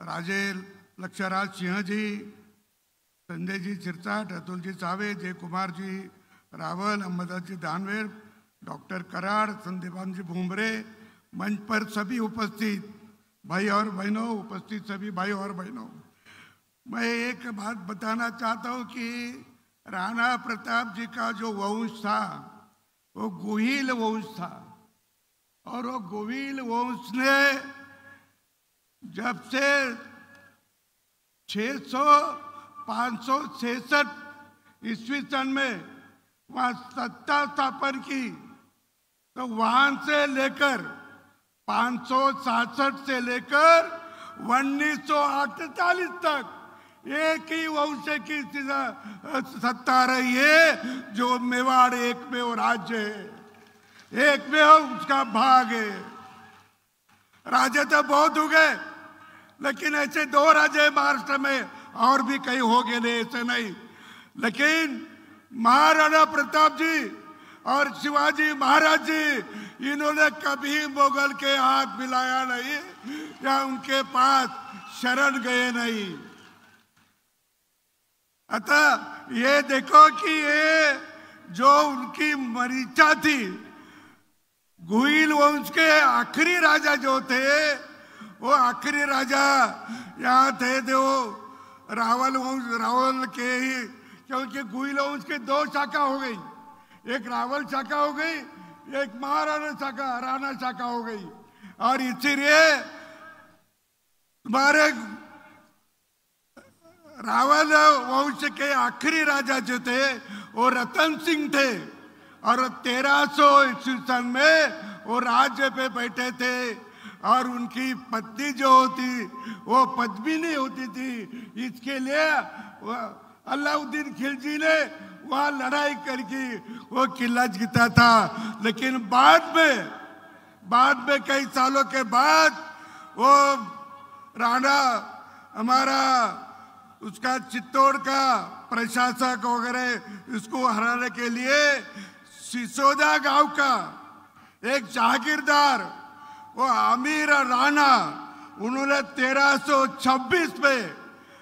राजे लक्षराज सिंह जी, संजय जी चिरचाट, अतुल जी सावे, जय कुमार जी रावल, अहमद जी दानवेर, डॉक्टर कराड़, संदीपान जी भूमरे, मंच पर सभी उपस्थित भाई और बहनों, उपस्थित सभी भाई और बहनों, मैं एक बात बताना चाहता हूं कि राणा प्रताप जी का जो वंश था वो गोहिल वंश था। और वो गोहिल वंश ने जब से 566 ईस्वी सन में वहां सत्ता स्थापन की, तो वहां से लेकर 567 से लेकर 1948 तक एक ही वंश की सत्ता रही है, जो मेवाड़ एक में वो राज्य है, एक में उसका भाग है। राजे तो बहुत हो गए, लेकिन ऐसे 2 राजे महाराष्ट्र में, और भी कई हो गए नहीं, ऐसे नहीं। लेकिन महाराणा प्रताप जी और शिवाजी महाराज जी, इन्होंने कभी मुगल के हाथ मिलाया नहीं या उनके पास शरण गए नहीं। अतः ये देखो कि ये जो उनकी मरीचा थी, गोहिल वंश के आखिरी राजा जो थे, वो आखिरी राजा यहाँ थे, जो रावल के ही, क्योंकि गोहिल वंश के 2 शाखा हो गई, एक रावल शाखा हो गई, एक महाराणा शाखा, राणा शाखा हो गई। और इसीलिए तुम्हारे रावल वंश के आखिरी राजा जो थे वो रतन सिंह थे, और 1300 ईस्वी सन में वो राज्य पे बैठे थे। और उनकी पत्नी जो होती वो पद्मिनी होती थी। इसके लिए अलाउद्दीन खिलजी ने वहां लड़ाई करके वो किला जीता था। लेकिन बाद में कई सालों के बाद वो राणा हमारा उसका चित्तौड़ का प्रशासक वगैरह इसको हराने के लिए सिसोदा गांव का एक जागीरदार, वो आमिर राणा, उन्होंने 1326 में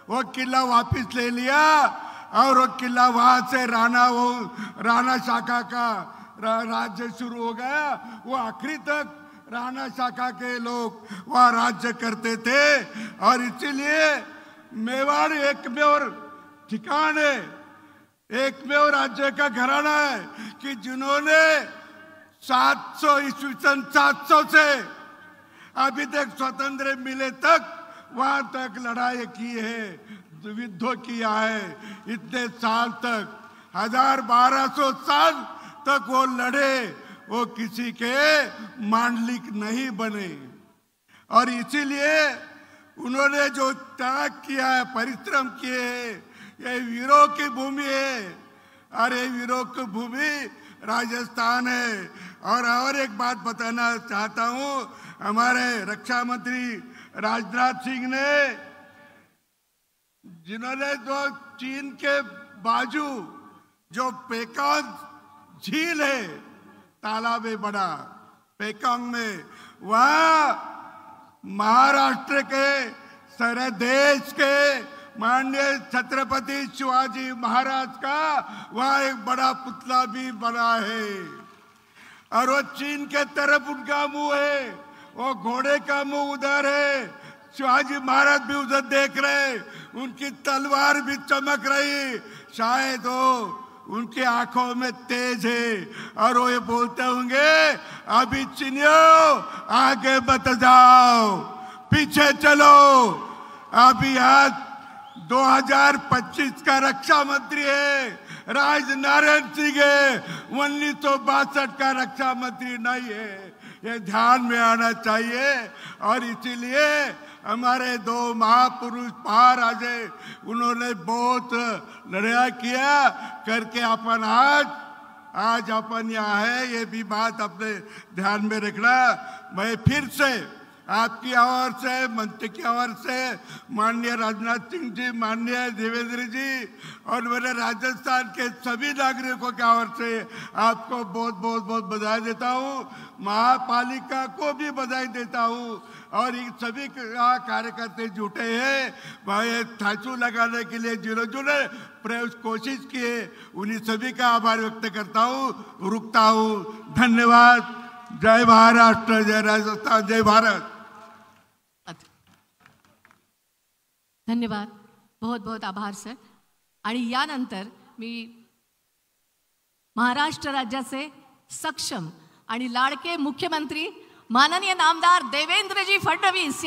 वो किला वापस ले लिया। और वो किला वहां से राणा शाखा का राज्य शुरू हो गया। वो आखिरी तक राणा शाखा के लोग वहां राज्य करते थे। और इसीलिए मेवाड़ एकमेव ठिकान है, एकमेव राज्य का घराना है कि जिन्होंने 700 ईस्वी सन 700 से अभी तक स्वतंत्र मिले तक वहां तक लड़ाई की है, युद्ध किया है। इतने साल तक 1200 साल तक वो लड़े, वो किसी के मांडलिक नहीं बने। और इसीलिए उन्होंने जो त्याग किया है, परिश्रम किए हैं, ये वीरों की भूमि है। और ये वीरों की भूमि राजस्थान है। और एक बात बताना चाहता हूँ, हमारे रक्षा मंत्री राजनाथ सिंह ने, जिन्होंने जो चीन के बाजू जो पेकांग झील है, तालाब है बड़ा पेकांग में, वहाँ महाराष्ट्र के सारे देश के माननीय छत्रपति शिवाजी महाराज का वहाँ एक बड़ा पुतला भी बना है। और वो चीन के तरफ उनका मुंह है, वो घोड़े का मुंह उधर है, शिवाजी महाराज भी उधर देख रहे, उनकी तलवार भी चमक रही, शायद वो उनकी आंखों में तेज है। और वो ये बोलते होंगे, अभी चीनियों आगे मत जाओ, पीछे चलो। अभी आज 2025 का रक्षा मंत्री है राजनारायण सिंह है, 1962 का रक्षा मंत्री नहीं है। ये ध्यान में आना चाहिए। और इसीलिए हमारे 2 महापुरुष महाराजे, उन्होंने बहुत लड़ाई किया करके अपन आज अपन यहाँ है। ये भी बात अपने ध्यान में रखना। मैं फिर से आपकी ओर से, मंत्री की ओर से, माननीय राजनाथ सिंह जी, माननीय देवेंद्र जी और मेरे राजस्थान के सभी नागरिकों की ओर से आपको बहुत बहुत बहुत बधाई देता हूँ। महापालिका को भी बधाई देता हूँ और इन सभी कार्यकर्ता जुटे हैं भाई स्टैचू लगाने के लिए, जिन्होंने कोशिश की है, उन्हीं सभी का आभार व्यक्त करता हूँ। रुकता हूँ। धन्यवाद। जय महाराष्ट्र, जय राजस्थान, जय भारत। धन्यवाद, बहुत बहुत आभार सर. आणि यानंतर मी महाराष्ट्र राज्याचे सक्षम आणि लाडके मुख्यमंत्री माननीय नामदार देवेंद्रजी फडणवीस